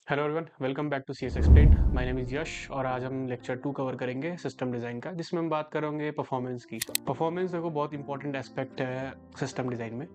Hello everyone, welcome back to CS explain. My name is Yash और आज हम lecture 2 cover करेंगे सिस्टम डिज़ाइन का, जिसमें हम बात करेंगे परफॉर्मेंस की। परफॉर्मेंस देखो बहुत इंपॉर्टेंट एस्पेक्ट है सिस्टम डिज़ाइन में।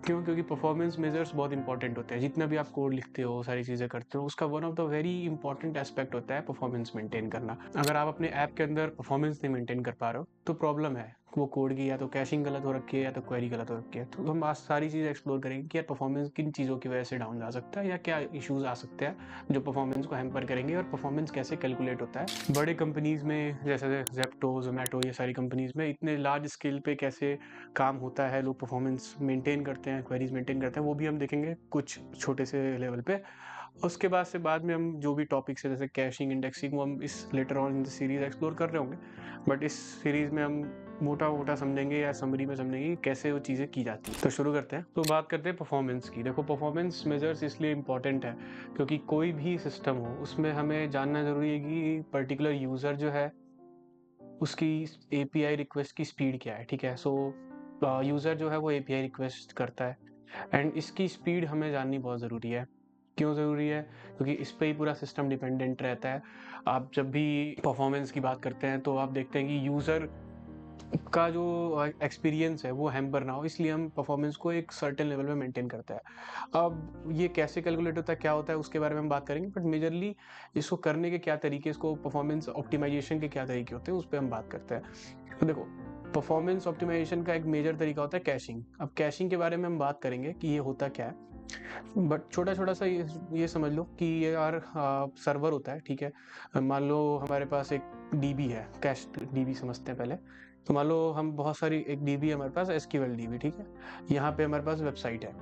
क्यों? क्योंकि परफॉर्मेंस मेजर्स बहुत इंपॉर्टेंट होते हैं। जितना भी आप कोड लिखते हो, सारी चीज़ें करते हो, उसका one of the very important aspect होता है परफॉर्मेंस मेंटेन करना। अगर आप अपने ऐप के अंदर परफॉर्मेंस नहीं मेंटेन कर पा रहे हो तो प्रॉब्लम है। वो कोड की या तो कैशिंग गलत हो रखी है या तो क्वेरी गलत हो रखी है। तो हम आज सारी चीज़ें एक्सप्लोर करेंगे कि यार परफॉर्मेंस किन चीज़ों की वजह से डाउन जा सकता है या क्या इश्यूज आ सकते हैं जो परफॉर्मेंस को हैम्पर करेंगे, और परफॉर्मेंस कैसे कैलकुलेट होता है बड़े कंपनीज में जैसे जेप्टो, जोमेटो, ये सारी कंपनीज में इतने लार्ज स्केल पे कैसे काम होता है, लोग परफॉर्मेंस मेंटेन करते हैं, क्वेरीज मेंटेन करते हैं, वो भी हम देखेंगे कुछ छोटे से लेवल पे। उसके बाद में हम जो भी टॉपिक्स है जैसे कैशिंग, इंडेक्सिंग, वो हम इस later on in the series explore कर रहे होंगे। बट इस सीरीज में हम मोटा मोटा समझेंगे या समरी में समझेंगे कि कैसे वो चीज़ें की जाती हैं। तो शुरू करते हैं। तो बात करते हैं परफॉर्मेंस की। देखो, परफॉर्मेंस मेजर्स इसलिए इंपॉर्टेंट है क्योंकि कोई भी सिस्टम हो उसमें हमें जानना जरूरी है कि पर्टिकुलर यूज़र जो है उसकी एपीआई रिक्वेस्ट की स्पीड क्या है। ठीक है, सो यूज़र जो है वो एपीआई रिक्वेस्ट करता है एंड इसकी स्पीड हमें जाननी बहुत ज़रूरी है। क्यों ज़रूरी है? क्योंकि इस पे ही पूरा सिस्टम डिपेंडेंट रहता है। आप जब भी परफॉर्मेंस की बात करते हैं तो आप देखते हैं कि यूज़र का जो एक्सपीरियंस है वो हैम्पर ना हो, इसलिए हम परफॉर्मेंस को एक सर्टेन लेवल में मेंटेन करते हैं। अब ये कैसे कैलकुलेट होता है, क्या होता है, उसके बारे में हम बात करेंगे, बट मेजरली इसको करने के क्या तरीके, इसको परफॉर्मेंस ऑप्टिमाइजेशन के क्या तरीके होते हैं उस पर हम बात करते हैं। तो देखो, परफॉर्मेंस ऑप्टिमाइजेशन का एक मेजर तरीका होता है कैशिंग। अब कैशिंग के बारे में हम बात करेंगे कि ये होता क्या है, बट छोटा छोटा सा ये समझ लो कि ये यार सर्वर होता है। ठीक है, मान लो हमारे पास एक डीबी है, कैश डीबी समझते हैं पहले। तो मान लो हम बहुत सारी, एक डीबी है हमारे पास, एसक्यूएल डीबी। ठीक है, यहाँ पे हमारे पास वेबसाइट है।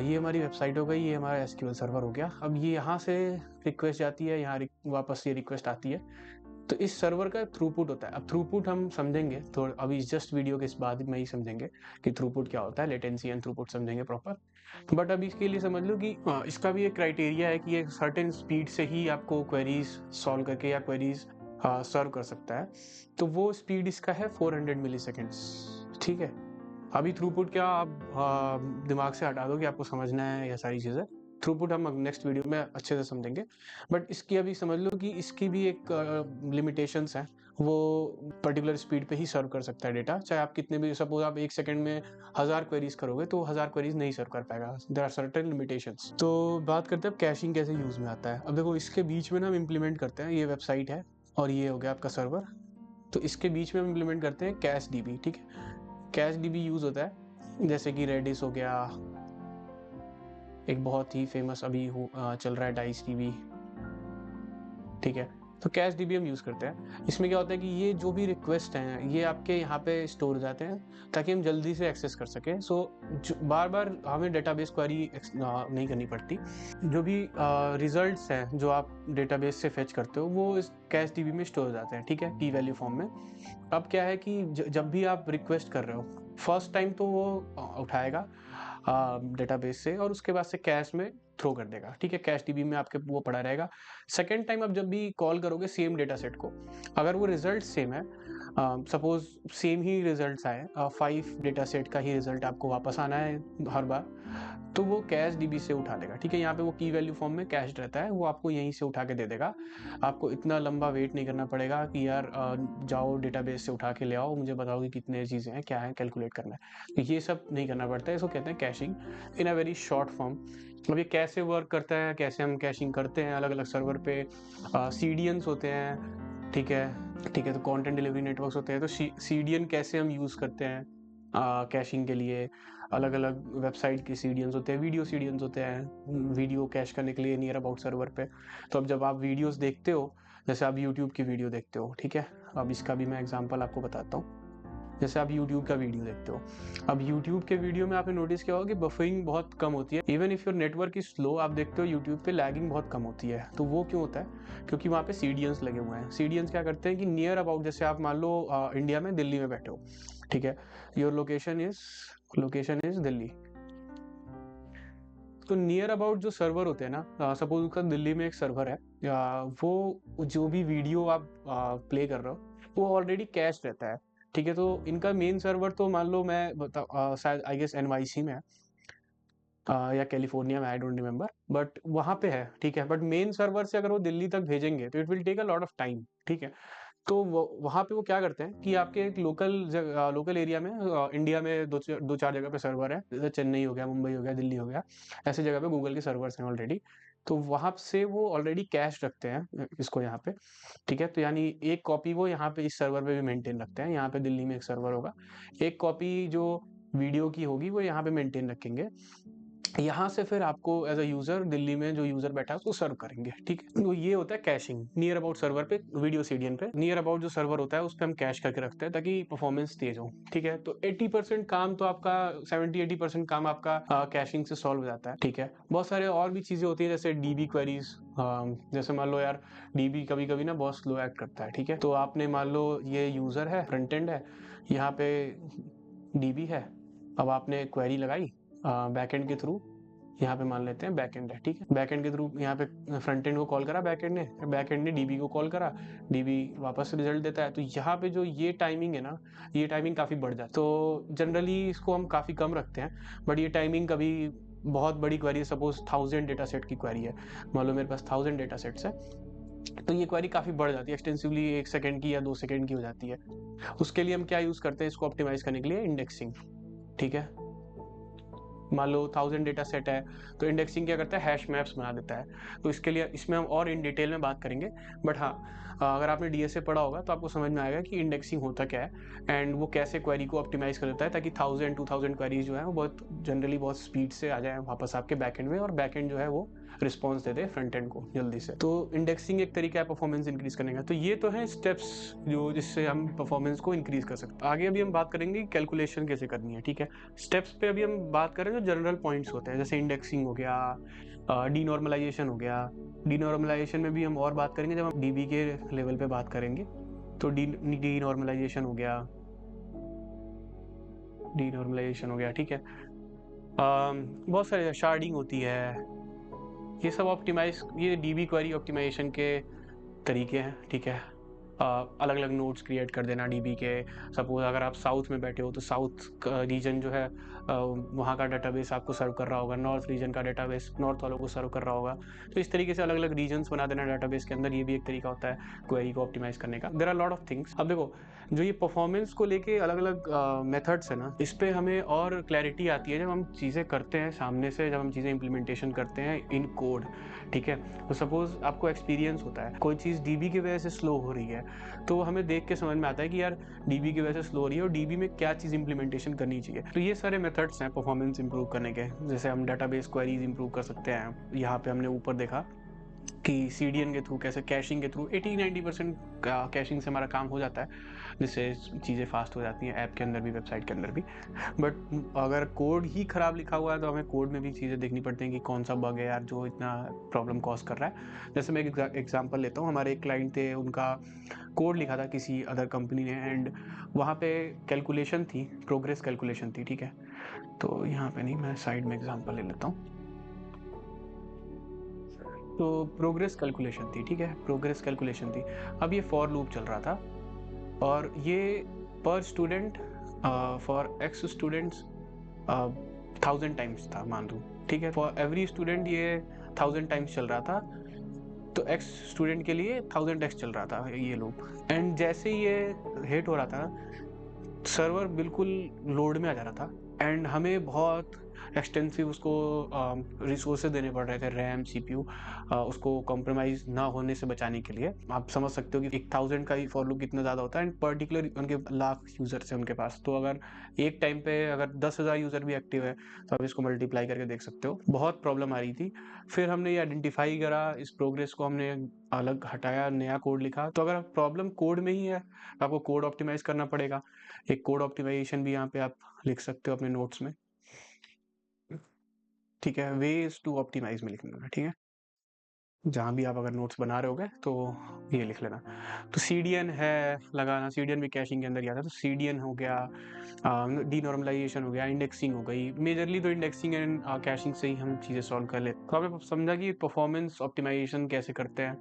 ये हमारी वेबसाइट हो गई, ये हमारा एसक्यूएल सर्वर हो गया। अब ये यहाँ से रिक्वेस्ट जाती है, यहाँ वापस ये रिक्वेस्ट आती है। तो इस सर्वर का थ्रूपुट होता है। अब थ्रूपुट हम समझेंगे थोड़ा, अभी जस्ट वीडियो के इस बाद में ही समझेंगे कि थ्रूपुट क्या होता है, लेटेंसी एंड थ्रूपुट समझेंगे प्रॉपर। बट अभी इसके लिए समझ लो कि इसका भी एक क्राइटेरिया है कि एक सर्टेन स्पीड से ही आपको क्वेरीज सॉल्व करके या क्वेरीज सर्व कर सकता है। तो वो स्पीड इसका है 400 मिली सेकेंड्स। ठीक है, अभी थ्रूपुट क्या आप दिमाग से हटा दो कि आपको समझना है या सारी चीज़ें। थ्रूपुट हम नेक्स्ट वीडियो में अच्छे से समझेंगे। बट इसकी अभी समझ लो कि इसकी भी एक लिमिटेशंस है। वो पर्टिकुलर स्पीड पे ही सर्व कर सकता है डेटा, चाहे आप कितने भी, सपोज आप एक सेकंड में 1000 क्वेरीज करोगे तो 1000 क्वेरीज नहीं सर्व कर पाएगा। There are certain limitations. तो बात करते हैं अब कैशिंग कैसे यूज में आता है। अब देखो, इसके बीच में ना हम इम्प्लीमेंट करते हैं, ये वेबसाइट है और ये हो गया आपका सर्वर। तो इसके बीच में हम इम्प्लीमेंट करते हैं कैश डीबी। ठीक है, कैश डीबी यूज होता है जैसे कि रेडिस हो गया, एक बहुत ही फेमस अभी चल रहा है डाइस डीबी। ठीक है, तो कैश डीबी हम यूज करते हैं। इसमें क्या होता है कि ये जो भी रिक्वेस्ट हैं ये आपके यहाँ पे स्टोर हो जाते हैं ताकि हम जल्दी से एक्सेस कर सकें। सो बार बार हमें डेटाबेस क्वेरी नहीं करनी पड़ती। जो भी रिजल्ट्स हैं जो आप डेटाबेस से फेच करते हो वो इस कैश डीबी में स्टोर हो जाते हैं। ठीक है, की वैल्यू फॉर्म में। अब क्या है कि जब भी आप रिक्वेस्ट कर रहे हो, फर्स्ट टाइम तो वो उठाएगा डेटाबेस से और उसके बाद से कैश में थ्रो कर देगा। ठीक है, कैश डीबी में आपके वो पड़ा रहेगा। सेकेंड टाइम आप जब भी कॉल करोगे सेम डेटा सेट को, अगर वो रिजल्ट सेम है, सपोज सेम ही रिजल्ट आए, 5 डेटा सेट का ही रिजल्ट आपको वापस आना है हर बार, तो वो कैश डीबी से उठा लेगा। ठीक है, यहाँ पे वो की वैल्यू फॉर्म में कैश रहता है, वो आपको यहीं से उठा के दे देगा। आपको इतना लंबा वेट नहीं करना पड़ेगा कि यार जाओ डेटाबेस से उठा के ले आओ, मुझे बताओ कि कितने चीज़ें हैं, क्या है, कैलकुलेट करना है। तो ये सब नहीं करना पड़ता है। इसको कहते हैं caching in a very short form. अब ये कैसे वर्क करता है, कैसे हम कैशिंग करते हैं अलग अलग सर्वर पे, सीडीएन्स होते हैं। ठीक है, ठीक है, तो कंटेंट डिलीवरी नेटवर्क्स होते हैं। तो सीडीएन कैसे हम यूज़ करते हैं कैशिंग के लिए, अलग अलग वेबसाइट के सीडीएन्स होते हैं, वीडियो सीडीएन्स होते हैं वीडियो कैश करने के लिए नियर अबाउट सर्वर पे। तो अब जब आप वीडियोस देखते हो, जैसे आप यूट्यूब की वीडियो देखते हो, ठीक है, अब इसका भी मैं एग्जांपल आपको बताता हूँ। जैसे आप यूट्यूब का वीडियो देखते हो, अब यूट्यूब के वीडियो में आपने नोटिस किया होगा कि बफरिंग बहुत कम होती है। Even if your network is slow, आप देखते हो यूट्यूब पे लैगिंग बहुत कम होती है। तो वो क्यों होता है? क्योंकि वहाँ पे सीडीएन्स लगे हुए हैं। सीडीएन्स क्या करते हैं कि नियर अबाउट, जैसे आप मान लो इंडिया में दिल्ली में बैठे हो, ठीक है, योर लोकेशन इज दिल्ली। तो नियर अबाउट जो सर्वर होते हैं ना, सपोज उसका दिल्ली में एक सर्वर है, वो जो भी वीडियो आप प्ले कर रहे हो वो ऑलरेडी कैश रहता है। ठीक है, तो इनका मेन सर्वर तो मान लो मैं बता शायद आई गेस एनवाईसी में है। या कैलिफोर्निया में, आई डोंट रिमेंबर, बट वहाँ पे है, ठीक है। बट मेन सर्वर से अगर वो दिल्ली तक भेजेंगे तो it will take a lot of time, ठीक है। तो वहाँ पे वो क्या करते हैं कि आपके एक लोकल एरिया में, इंडिया में दो चार जगह पे सर्वर है, जैसे चेन्नई हो गया, मुंबई हो गया, दिल्ली हो गया, ऐसे जगह पे गूगल के सर्वर्स हैं ऑलरेडी। तो वहाँ से वो ऑलरेडी कैश रखते हैं इसको यहाँ पे, ठीक है। तो यानी एक कॉपी वो यहाँ पे इस सर्वर पे भी मेंटेन रखते हैं, यहाँ पे दिल्ली में एक सर्वर होगा, एक कॉपी जो वीडियो की होगी वो यहाँ पे मेंटेन रखेंगे। यहाँ से फिर आपको एज अ यूजर दिल्ली में जो यूजर बैठा है उसको सर्व करेंगे, ठीक है। तो ये होता है कैशिंग नियर अबाउट सर्वर पे, वीडियो सीडीएन पे नियर अबाउट जो सर्वर होता है उस पर हम कैश करके रखते हैं ताकि परफॉर्मेंस तेज हो, ठीक है। तो 80% काम तो आपका 70-80% काम आपका कैशिंग से सॉल्व हो जाता है, ठीक है। बहुत सारे और भी चीजें होती है जैसे डीबी क्वेरीज, जैसे मान लो यार डीबी कभी कभी ना बहुत स्लो एक्ट करता है, ठीक है। तो आपने मान लो ये यूजर है, फ्रंट एंड है, यहाँ पे डीबी है, अब आपने क्वेरी लगाई बैकएंड के थ्रू, यहाँ पे मान लेते हैं बैकएंड है, ठीक है। बैकएंड के थ्रू यहाँ पे फ्रंट एंड को कॉल करा बैकएंड ने डीबी को कॉल करा, डीबी वापस रिजल्ट देता है। तो यहाँ पे जो ये टाइमिंग है ना, ये टाइमिंग काफ़ी बढ़ जाती है। तो जनरली इसको हम काफ़ी कम रखते हैं, बट ये टाइमिंग कभी बहुत बड़ी क्वेरी, सपोज 1000 डेटा सेट की क्वेरी है, मान लो मेरे पास 1000 डेटा सेट्स है, तो ये क्वेरी काफ़ी बढ़ जाती है, एक्सटेंसिवली 1 सेकंड की या 2 सेकंड की हो जाती है। उसके लिए हम क्या यूज़ करते हैं इसको ऑप्टिमाइज करने के लिए, इंडेक्सिंग, ठीक है। मान लो 1000 डेटा सेट है, तो इंडेक्सिंग क्या करता है, हैश मैप्स बना देता है। तो इसके लिए इसमें हम और इन डिटेल में बात करेंगे, बट हाँ, अगर आपने डीएसए पढ़ा होगा तो आपको समझ में आएगा कि इंडेक्सिंग होता क्या है एंड वो कैसे क्वेरी को ऑप्टिमाइज कर देता है ताकि 1000-2000 क्वेरीज जो है वो बहुत जनरली बहुत स्पीड से आ जाए वापस आपके बैकएंड में, और बैकएंड जो है वो रिस्पॉन्स दे दे फ्रंट एंड को जल्दी से। तो इंडेक्सिंग एक तरीका है परफॉर्मेंस इंक्रीज करने का। तो ये तो है स्टेप्स जो जिससे हम परफॉर्मेंस को इंक्रीज कर सकते हैं। आगे अभी हम बात करेंगे कैलकुलेशन कैसे करनी है, ठीक है। स्टेप्स पे अभी हम बात करें जो जनरल पॉइंट्स होते हैं, जैसे इंडेक्सिंग हो गया, डीनॉर्मलाइजेशन हो गया। डीनॉर्मलाइजेशन में भी हम और बात करेंगे जब हम डीबी के लेवल पे बात करेंगे। तो डीनॉर्मलाइजेशन हो गया, डीनॉर्मलाइजेशन हो गया, ठीक है। बहुत सारे शार्डिंग होती है, ये सब ऑप्टिमाइज, ये डीबी क्वेरी ऑप्टिमाइजेशन के तरीके हैं, ठीक है। अलग अलग नोड्स क्रिएट कर देना डीबी के। सपोज अगर आप साउथ में बैठे हो तो साउथ रीजन जो है वहाँ का डाटाबेस आपको सर्व कर रहा होगा, नॉर्थ रीजन का डाटाबेस नॉर्थ वालों को सर्व कर रहा होगा। तो इस तरीके से अलग अलग रीजन्स बना देना डाटाबेस के अंदर, ये भी एक तरीका होता है क्वेरी को ऑप्टिमाइज करने का। There are lot of things. अब देखो, जो ये परफॉर्मेंस को लेके अलग अलग मेथड्स है ना, इस पे हमें और क्लैरिटी आती है जब हम चीज़ें करते हैं सामने से, जब हम चीज़ें इंप्लीमेंटेशन करते हैं इन कोड, ठीक है। तो सपोज आपको एक्सपीरियंस होता है कोई चीज़ डीबी की वजह से स्लो हो रही है, तो हमें देख के समझ में आता है कि यार डीबी की वजह से स्लो हो रही है और डीबी में क्या चीज़ इंप्लीमेंटेशन करनी चाहिए। तो ये सारे मेथड्स हैं परफॉर्मेंस इंप्रूव करने के। जैसे हम डाटाबेस क्वेरीज इंप्रूव कर सकते हैं, यहाँ पे हमने ऊपर देखा कि सीडीएन के थ्रू कैसे, कैशिंग के थ्रू 80-90% कैशिंग से हमारा काम हो जाता है, जिससे चीज़ें फास्ट हो जाती हैं ऐप के अंदर भी, वेबसाइट के अंदर भी। बट अगर कोड ही ख़राब लिखा हुआ है तो हमें कोड में भी चीज़ें देखनी पड़ती हैं कि कौन सा बग है यार जो इतना प्रॉब्लम कॉज कर रहा है। जैसे मैं एक एग्जांपल लेता हूँ, हमारे एक क्लाइंट थे, उनका कोड लिखा था किसी अदर कंपनी ने, एंड वहाँ पे कैलकुलेशन थी, प्रोग्रेस कैलकुलेशन थी, ठीक है। तो यहाँ पे नहीं, मैं साइड में एग्जांपल ले लेता हूँ। तो प्रोग्रेस कैलकुलेशन थी, ठीक है, प्रोग्रेस कैलकुलेशन थी। अब ये फॉर लूप चल रहा था और ये पर student for x students 1000 times था मान लूँ, ठीक है। फॉर एवरी स्टूडेंट ये 1000 टाइम्स चल रहा था, तो एक्स स्टूडेंट के लिए 1000x चल रहा था ये लूप। एंड जैसे ही ये हिट हो रहा था, सर्वर बिल्कुल लोड में आ जा रहा था एंड हमें बहुत एक्सटेंसिव उसको रिसोर्सेज देने पड़ रहे थे, रैम, सीपीयू, उसको कॉम्प्रोमाइज ना होने से बचाने के लिए। आप समझ सकते हो कि 1000 का ही फॉर लूप कितना ज़्यादा होता है, एंड पर्टिकुलर उनके लाख यूजर्स हैं उनके पास। तो अगर एक टाइम पे अगर 10,000 यूजर भी एक्टिव है तो आप इसको मल्टीप्लाई करके देख सकते हो, बहुत प्रॉब्लम आ रही थी। फिर हमने ये आइडेंटिफाई करा, इस प्रोग्रेस को हमने अलग हटाया, नया कोड लिखा। तो अगर प्रॉब्लम कोड में ही है तो आपको कोड ऑप्टिमाइज करना पड़ेगा। एक कोड ऑप्टिमाइजेशन भी यहाँ पे आप लिख सकते हो अपने नोट्स में, ठीक है। वेज टू ऑप्टिमाइज में लिखना, ठीक है, जहाँ भी आप अगर नोट्स बना रहे होगे तो ये लिख लेना। तो सीडीएन है लगाना, सीडीएन भी कैशिंग के अंदर ही आता है। तो सीडीएन हो गया, डीनॉर्मलाइजेशन हो गया, इंडेक्सिंग हो गई। मेजरली तो इंडेक्सिंग एंड कैशिंग से ही हम चीज़ें सॉल्व कर लेते हैं। तो आपने समझा कि परफॉर्मेंस ऑप्टिमाइजेशन कैसे करते हैं,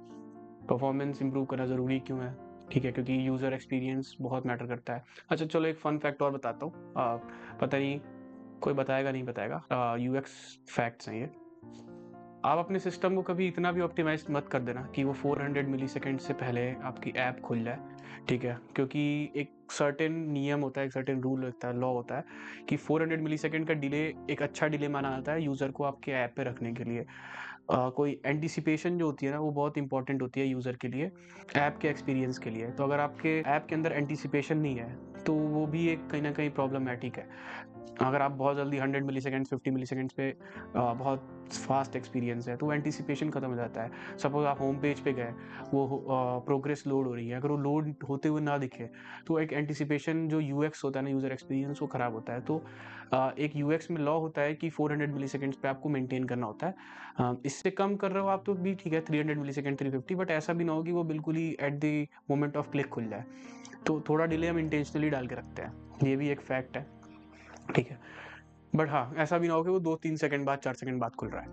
परफॉर्मेंस इंप्रूव करना ज़रूरी क्यों है, ठीक है, क्योंकि यूज़र एक्सपीरियंस बहुत मैटर करता है। अच्छा चलो एक फन फैक्ट और बताता हूँ, पता नहीं कोई बताएगा नहीं बताएगा, यूएक्स फैक्ट्स हैं ये। आप अपने सिस्टम को कभी इतना भी ऑप्टिमाइज मत कर देना कि वो 400 मिलीसेकंड से पहले आपकी ऐप खुल जाए, ठीक है? क्योंकि एक सर्टेन नियम होता है, एक सर्टेन रूल होता है, लॉ होता है कि 400 मिलीसेकंड का डिले एक अच्छा डिले माना जाता है यूज़र को आपके ऐप पे रखने के लिए। कोई एंटिसिपेशन जो होती है ना, वो बहुत इंपॉर्टेंट होती है यूज़र के लिए, ऐप के एक्सपीरियंस के लिए। तो अगर आपके ऐप के अंदर एंटिसिपेशन नहीं है, तो वो भी एक कहीं न कहीं प्रॉब्लमैटिक है। अगर आप बहुत जल्दी 100 मिलीसेकंड्स, 50 मिलीसेकंड्स पे बहुत फास्ट एक्सपीरियंस है, तो वो एंटिसिपेशन खत्म हो जाता है। सपोज़ आप होम पेज पे गए, वो प्रोग्रेस लोड हो रही है, अगर वो लोड होते हुए ना दिखे, तो एक एंटिसिपेशन जो यूएक्स होता है ना, यूज़र एक्सपीरियंस, वो खराब होता है। तो एक यूएक्स में लॉ होता है कि 400 मिलीसेकंड्स पे आपको मेंटेन करना होता है। इससे कम कर रहे हो आप तो भी ठीक है, 300 मिलीसेकंड, 350, बट ऐसा भी ना हो कि वो बिल्कुल ही at the moment of click खुल जाए। तो थोड़ा डिले हम इंटेंशनली डाल के रखते हैं, ये भी एक फैक्ट है, ठीक है? बट हाँ, ऐसा भी ना हो कि वो 2-3 सेकंड बाद, 4 सेकंड बाद खुल रहा है।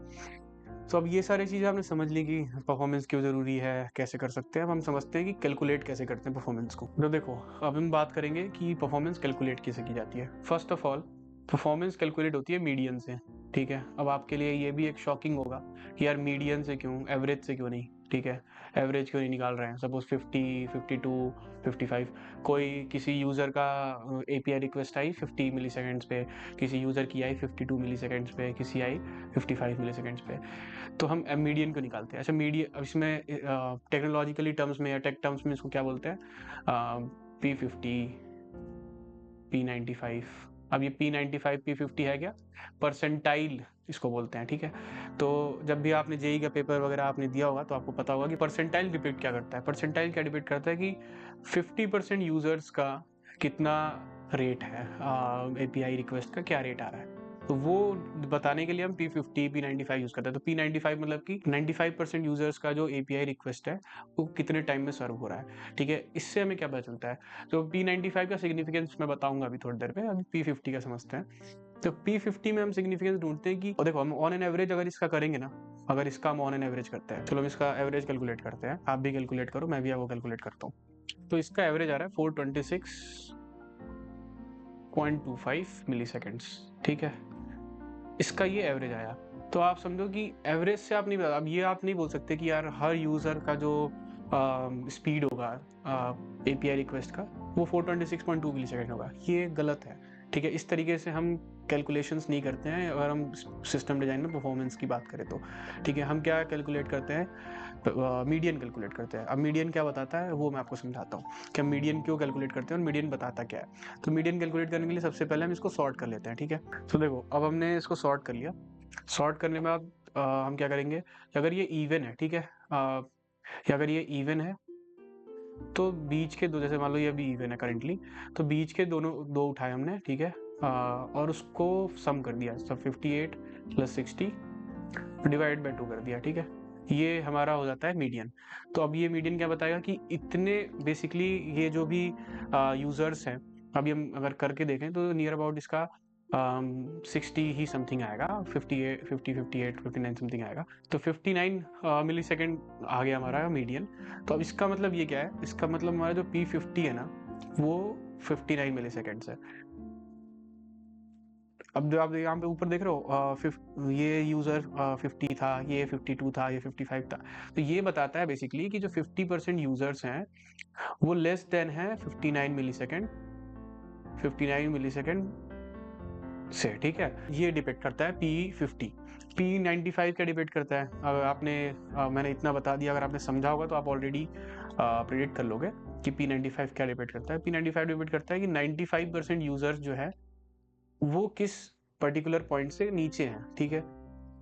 तो अब ये सारी चीज़ें आपने समझ ली कि परफॉर्मेंस क्यों ज़रूरी है, कैसे कर सकते हैं। अब हम समझते हैं कि कैलकुलेट कैसे करते हैं परफॉर्मेंस को। तो देखो, अब हम बात करेंगे कि परफॉर्मेंस कैलकुलेट कैसे की जाती है। First of all, performance calculate होती है मीडियन से, ठीक है? अब आपके लिए ये भी एक शॉकिंग होगा कि यार मीडियन से क्यों, एवरेज से क्यों नहीं, ठीक है? एवरेज क्यों नहीं निकाल रहे हैं? सपोज़ 50, 52, 55, कोई किसी यूज़र का एपीआई रिक्वेस्ट आई 50 मिलीसेकंड्स पे, किसी यूज़र की आई 52 मिलीसेकंड्स पे, किसी आई 55 मिलीसेकंड्स पे। तो हम मीडियन को निकालते हैं। अच्छा, मीडियन, अब इसमें टेक्नोलॉजिकली टर्म्स में या टेक टर्म्स में इसको क्या बोलते हैं? P50, P95। अब ये P95, P50 है क्या? परसेंटाइल इसको बोलते हैं, ठीक है? तो जब भी आपने जेईई का पेपर वगैरह आपने दिया होगा, तो आपको पता होगा कि परसेंटाइल डिपेक्ट क्या करता है। परसेंटाइल क्या डिपेक्ट करता है कि 50% यूजर्स का कितना रेट है, एपीआई रिक्वेस्ट का क्या रेट आ रहा है। तो वो बताने के लिए हम P50, P95 यूज करते हैं। तो P95 मतलब कि 95% यूजर्स का जो एपीआई रिक्वेस्ट है, वो कितने टाइम में सर्व हो रहा है, ठीक है? इससे हमें क्या पता चलता है? तो P95 का सिग्निफिकेंस मैं बताऊंगा अभी थोड़ी देर पे। अभी P50 का समझते हैं। तो P50 में हम सिग्निफिकेंस ढूंढते हैं कि, और देखो, हम ऑन एन एवरेज अगर इसका करेंगे ना, अगर इसका हम ऑन एन एवरेज करते हैं, चलो हम इसका एवरेज कैलकुलेट करते हैं। आप भी कैलकुलेट करो, मैं भी आपको कैलकुलेट करता हूँ। तो इसका एवरेज आ रहा है 426.25 मिलीसेकंड्स, ठीक है? इसका ये एवरेज आया। तो आप समझो कि एवरेज से आप नहीं बता, अब ये आप नहीं बोल सकते कि यार हर यूज़र का जो स्पीड होगा एपीआई रिक्वेस्ट का, वो 426.2 मिलीसेकंड होगा। ये गलत है, ठीक है? इस तरीके से हम कैलकुलेशंस नहीं करते हैं अगर हम सिस्टम डिज़ाइन में परफॉर्मेंस की बात करें तो, ठीक है? हम क्या कैलकुलेट करते हैं? मीडियन कैलकुलेट करते हैं। अब मीडियन क्या बताता है, वो मैं आपको समझाता हूँ कि हम मीडियन क्यों कैलकुलेट करते हैं और मीडियन बताता क्या है। तो मीडियन कैलकुलेट करने के लिए सबसे पहले हम इसको सॉर्ट कर लेते हैं, ठीक है? तो देखो, अब हमने इसको सॉर्ट कर लिया। सॉर्ट करने में बाद हम क्या करेंगे? अगर ये इवन है, ठीक है, या अगर ये इवन है, तो बीच के दो, जैसे मान लो ये अभी इवन है करेंटली, तो बीच के दोनों दो उठाए हमने, ठीक है, और उसको सम कर दिया, सब 58 + 60 डिवाइड बाई 2 कर दिया, ठीक है? ये हमारा हो जाता है मीडियन। तो अब ये मीडियन क्या बताएगा कि इतने, बेसिकली ये जो भी यूजर्स हैं, अभी हम अगर करके देखें तो नियर अबाउट इसका 60 ही समथिंग आएगा, 58, 58, 59 समथिंग आएगा। तो 59 मिली सेकेंड आ गया हमारा मीडियन। तो अब इसका मतलब ये क्या है? इसका मतलब हमारा जो P50 है ना, वो 59 मिली सेकेंड्स है। अब जो आप यहाँ पे ऊपर देख रहे हो, ये यूजर 50 था, ये 52 था, ये 55 था। तो ये बताता है बेसिकली कि जो 50% यूजर्स हैं, वो लेस देन है 59 मिली सेकेंड, 59 मिली सेकेंड से, ठीक है? ये डिपेक्ट करता है P50। P95 क्या डिपेक्ट करता है? अगर आपने मैंने इतना बता दिया, अगर आपने समझा होगा तो आप ऑलरेडी प्रिडिक्ट कर लोगे कि P95 क्या डिपेक्ट करता है। P95 डिपेक्ट करता है कि 95% यूजर्स जो है, वो किस पर्टिकुलर पॉइंट से नीचे हैं, ठीक है?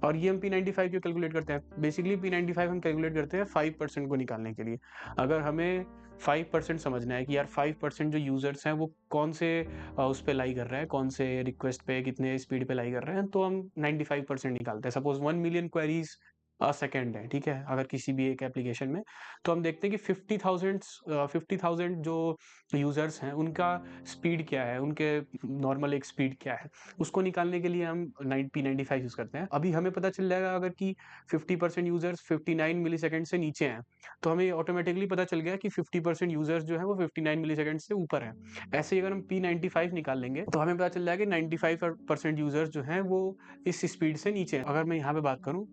और ये हम P95 क्यों कैलकुलेट करते हैं? बेसिकली P95 हम कैलकुलेट करते हैं 5% को निकालने के लिए। अगर हमें 5% समझना है कि यार 5% जो यूजर्स हैं, वो कौन से उस पे लाई कर रहे हैं, कौन से रिक्वेस्ट पे कितने स्पीड पे लाई कर रहे हैं, तो हम 95% निकालते हैं। सपोज 1 मिलियन क्वेरीज सेकंड है, ठीक है? अगर किसी भी एक एप्लीकेशन में, तो हम देखते हैं कि 50,000 जो यूज़र्स हैं, उनका स्पीड क्या है, उनके नॉर्मल एक स्पीड क्या है, उसको निकालने के लिए हम P95 यूज़ करते हैं। अभी हमें पता चल जाएगा अगर कि 50% यूज़र्स 59 मिलीसेकंड से नीचे हैं, तो हमें ऑटोमैटिकली पता चल गया कि 50% यूज़र्स जो हैं वो 59 मिलीसेकंड से ऊपर हैं। ऐसे ही अगर हम P95 निकाल लेंगे, तो हमें पता चल जाएगा कि 95% यूज़र्स जो हैं वो इस स्पीड से नीचे हैं। अगर मैं यहाँ पे बात करूँ,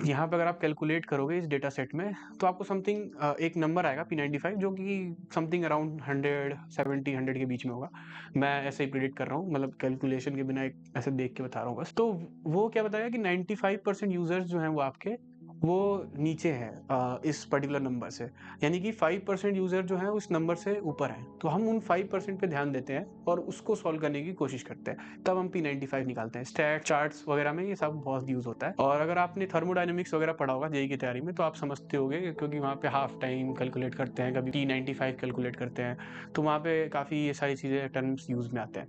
यहाँ पे अगर आप कैलकुलेट करोगे इस डेटा सेट में, तो आपको एक नंबर आएगा P95 जो कि समथिंग अराउंड 170-100 के बीच में होगा। मैं ऐसे ही प्रिडिक्ट कर रहा हूँ, मतलब कैलकुलेशन के बिना एक ऐसे देख के बता रहा हूँ बस। तो वो क्या बताएगा कि 95% यूज़र्स जो हैं वो आपके वो नीचे हैं इस पर्टिकुलर नंबर से। यानी कि 5% यूज़र जो हैं उस नंबर से ऊपर हैं। तो हम उन 5% पे ध्यान देते हैं और उसको सॉल्व करने की कोशिश करते हैं। तब हम P95 निकालते हैं। स्टैट, चार्ट्स वगैरह में ये सब बहुत यूज़ होता है। और अगर आपने थर्मोडायनामिक्स वगैरह पढ़ा होगा जेईई की तैयारी में, तो आप समझते होंगे क्योंकि वहाँ पे हाफ टाइम कैलकुलेट करते हैं, कभी P95 कैलकुलेट करते हैं। तो वहाँ पे काफ़ी ये सारी चीज़ें टर्म्स यूज़ में आते हैं।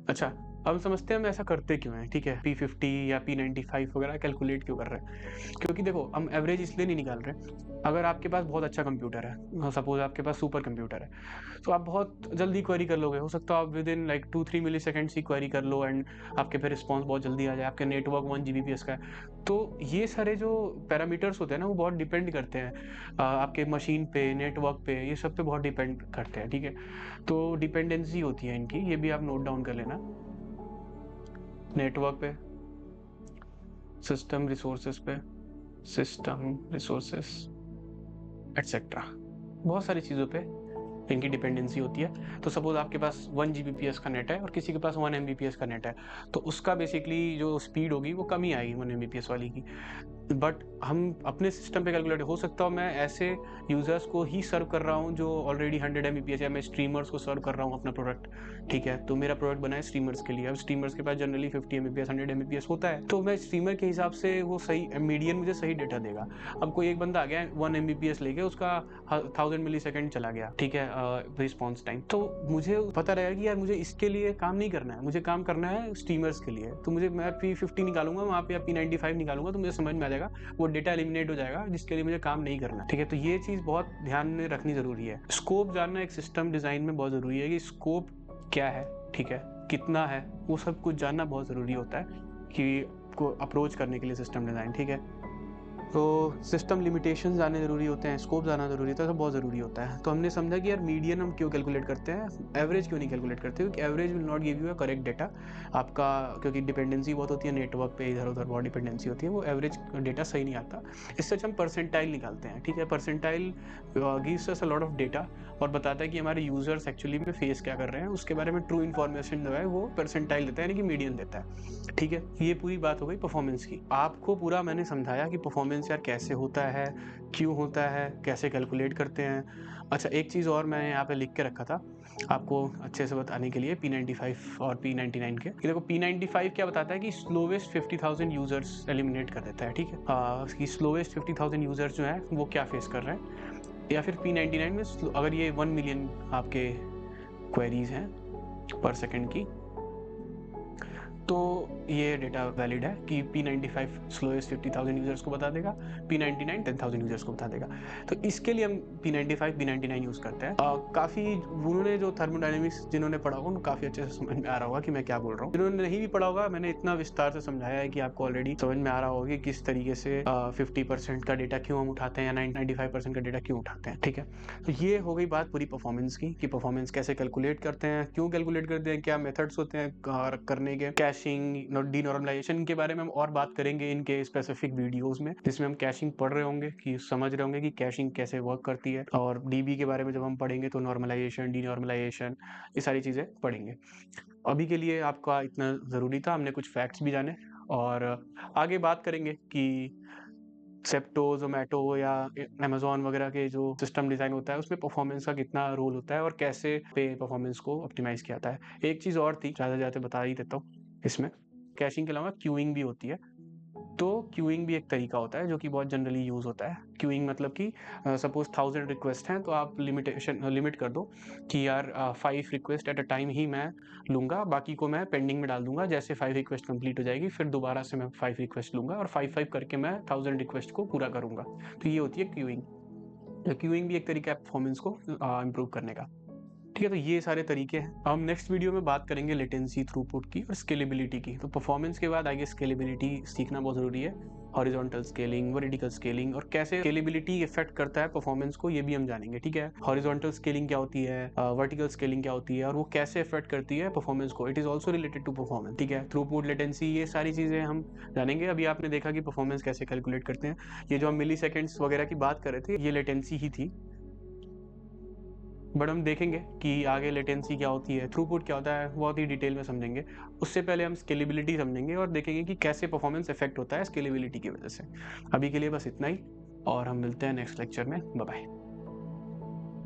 अच्छा, अब समझते हैं हम ऐसा करते क्यों हैं, ठीक है? P50 या P95 वगैरह कैलकुलेट क्यों कर रहे हैं? क्योंकि देखो, हम एवरेज इसलिए नहीं निकाल रहे। अगर आपके पास बहुत अच्छा कंप्यूटर है, सपोज़ आपके पास सुपर कंप्यूटर है, तो आप बहुत जल्दी क्वेरी कर लोगे। हो सकता है आप विदिन लाइक 2-3 मिलीसेकंड्स ही क्वेरी कर लो एंड आपके पे रिस्पॉन्स बहुत जल्दी आ जाए। आपका नेटवर्क 1 जीबीपीएस का है। तो ये सारे जो पैरामीटर्स होते हैं ना, वो बहुत डिपेंड करते हैं आपके मशीन पे, नेटवर्क पे, ये सब पे बहुत डिपेंड करते हैं, ठीक है? तो डिपेंडेंसी होती है इनकी, ये भी आप नोट डाउन कर लेना। नेटवर्क पे, सिस्टम रिसोर्सेज पे, सिस्टम रिसोर्सेज एटसेट्रा, बहुत सारी चीज़ों पे इनकी डिपेंडेंसी होती है। तो सपोज़ आपके पास 1 जीबीपीएस का नेट है और किसी के पास 1 एमबीपीएस का नेट है, तो उसका बेसिकली जो स्पीड होगी वो कम ही आएगी 1 एमबीपीएस वाली की। बट हम अपने सिस्टम पे कैलकुलेट हो सकता है मैं ऐसे यूज़र्स को ही सर्व कर रहा हूँ जो ऑलरेडी 100 एमबीपीएस, या मैं स्ट्रीमर्स को सर्व कर रहा हूँ अपना प्रोडक्ट, ठीक है? तो मेरा प्रोडक्ट बना है स्ट्रीमर्स के लिए। अब स्ट्रीमर्स के पास जनरली 50 एमबीपीएस, 100 एमबीपीएस होता है, तो मैं स्ट्रीमर के हिसाब से वो सही मीडियन मुझे सही डेटा देगा। अब कोई एक बंदा आ गया 1 एमबीपीएस लेके, उसका 1000 मिलीसेकंड चला गया, ठीक है, रिस्पॉन्स टाइम। तो मुझे पता रहेगा कि यार मुझे इसके लिए काम नहीं करना है, मुझे काम करना है स्ट्रीमर्स के लिए। तो मैं P50 निकालूँगा वहाँ पे, या P95 निकालूँगा, तो मुझे समझ में आ जाएगा, वो डेटा एलिमिनेट हो जाएगा जिसके लिए मुझे काम नहीं करना, ठीक है? तो ये चीज़ बहुत ध्यान में रखनी ज़रूरी है। स्कोप जानना एक सिस्टम डिज़ाइन में बहुत ज़रूरी है कि स्कोप क्या है, ठीक है? कितना है, वो सब कुछ जानना बहुत ज़रूरी होता है कि को अप्रोच करने के लिए सिस्टम डिज़ाइन, ठीक है? तो सिस्टम लिमिटेशंस जानने ज़रूरी होते हैं, स्कोप जानना ज़रूरी होता है, सब बहुत ज़रूरी होता है। तो हमने समझा कि यार मीडियन हम क्यों कैलकुलेट करते हैं, एवरेज क्यों नहीं कैलकुलेट करते, क्योंकि average will not give you a correct data. आपका क्योंकि डिपेंडेंसी बहुत होती है नेटवर्क पे, इधर-उधर बहुत डिपेंडेंसी होती है, वो एवरेज डेटा सही नहीं आता। इससे अच्छा हम परसेंटाइल निकालते हैं, ठीक है? Percentile gives us a lot of data और बताता है कि हमारे यूज़र्स एक्चुअली में फेस क्या कर रहे हैं, उसके बारे में ट्रू इन्फॉर्मेशन जो है वो परसेंटाइल देता है, यानी कि मीडियन देता है, ठीक है? ये पूरी बात हो गई परफॉर्मेंस की। आपको पूरा मैंने समझाया कि परफॉर्मेंस यार कैसे होता है, क्यों होता है, कैसे कैलकुलेट करते हैं। अच्छा, एक चीज़ और मैंने यहाँ पे लिख के रखा था आपको अच्छे से बताने के लिए P95 और P99 के। कि देखो, P95 क्या बताता है कि स्लोवेस्ट 50,000 यूज़र्स एलिमिनेट कर देता है, ठीक है? कि स्लोवेस्ट 50,000 यूज़र्स जो हैं वो क्या फेस कर रहे हैं। या फिर P99 में अगर ये 1 मिलियन आपके क्वेरीज़ हैं पर सेकंड की, तो ये डेटा वैलिड है कि P95 स्लोएस्ट 50,000 यूज़र्स को बता देगा, P99 10,000 यूज़र्स को बता देगा। तो इसके लिए हम P95, P99 यूज़ करते हैं। काफ़ी उन्होंने जो थर्मोडायनामिक्स जिन्होंने पढ़ा होगा, उनको काफ़ी अच्छे से समझ में आ रहा होगा कि मैं क्या बोल रहा हूँ। जिन्होंने नहीं भी पढ़ा होगा, मैंने इतना विस्तार से समझाया है कि आपको ऑलरेडी समझ में आ रहा होगा कि किस तरीके से 50% का डेटा क्यों हम उठाते हैं या 95% का डेटा क्यों उठाते हैं, ठीक है? तो ये हो गई बात पूरी परफॉर्मेंस की कि परफॉर्मेंस कैसे कैलकुलेट करते हैं, क्यों कैलकुलेट करते हैं, क्या मेथड्स होते हैं करने के। कैशिंग, डीनॉर्मलाइजेशन के बारे में हम और बात करेंगे इनके स्पेसिफिक वीडियोस में, जिसमें हम कैशिंग पढ़ रहे होंगे, कि समझ रहे होंगे कि कैशिंग कैसे वर्क करती है। और डीबी के बारे में जब हम पढ़ेंगे तो नॉर्मलाइजेशन, डीनॉर्मलाइजेशन, ये सारी चीज़ें पढ़ेंगे। अभी के लिए आपका इतना ज़रूरी था, हमने कुछ फैक्ट्स भी जाने और आगे बात करेंगे कि ज़ेप्टो, ज़ोमैटो या अमेज़न वगैरह के जो सिस्टम डिज़ाइन होता है, उसमें परफॉर्मेंस का कितना रोल होता है और कैसे पे परफॉर्मेंस को ऑप्टिमाइज़ किया जाता है। एक चीज़ और थी, जाते-जाते बता ही देता हूँ इसमें, कैशिंग के अलावा क्यूइंग भी होती है। तो क्यूइंग भी एक तरीका होता है जो कि बहुत जनरली यूज़ होता है। क्यूइंग मतलब कि सपोज़ 1000 रिक्वेस्ट हैं, तो आप लिमिट कर दो कि यार 5 रिक्वेस्ट एट अ टाइम ही मैं लूँगा, बाकी को मैं पेंडिंग में डाल दूँगा। जैसे 5 रिक्वेस्ट कंप्लीट हो जाएगी, फिर दोबारा से मैं 5 रिक्वेस्ट लूँगा और 5-5 करके मैं 1000 रिक्वेस्ट को पूरा करूँगा। तो ये होती है क्यूइंग। तो क्यूइंग भी एक तरीका है परफॉर्मेंस को इम्प्रूव करने का। ठीक है, तो ये सारे तरीके हैं। हम नेक्स्ट वीडियो में बात करेंगे लेटेंसी, थ्रूपुट की और स्केलेबिलिटी की। तो परफॉर्मेंस के बाद आगे स्केलेबिलिटी सीखना बहुत ज़रूरी है। हॉरिजॉन्टल स्केलिंग, वर्टिकल स्केलिंग और कैसे स्केलेबिलिटी इफेक्ट करता है परफॉर्मेंस को, ये भी हम जानेंगे। ठीक है, हॉरिजॉन्टल स्केलिंग क्या होती है, वर्टिकल स्केलिंग क्या होती है और वो कैसे इफेक्ट करती है परफॉर्मेंस को। It is also related to performance. ठीक है, थ्रूपुट, लेटेंसी, ये सारी चीज़ें हम जानेंगे। अभी आपने देखा कि परफॉर्मेंस कैसे कैलकुलेट करते हैं। ये जो हम मिली सेकेंड्स वगैरह की बात कर रहे थे, ये लेटेंसी ही थी। बट हम देखेंगे कि आगे लेटेंसी क्या होती है, थ्रूपुट क्या होता है, बहुत ही डिटेल में समझेंगे। उससे पहले हम स्केलेबिलिटी समझेंगे और देखेंगे कि कैसे परफॉर्मेंस इफेक्ट होता है स्केलेबिलिटी की वजह से। अभी के लिए बस इतना ही और हम मिलते हैं नेक्स्ट लेक्चर में। Bye bye.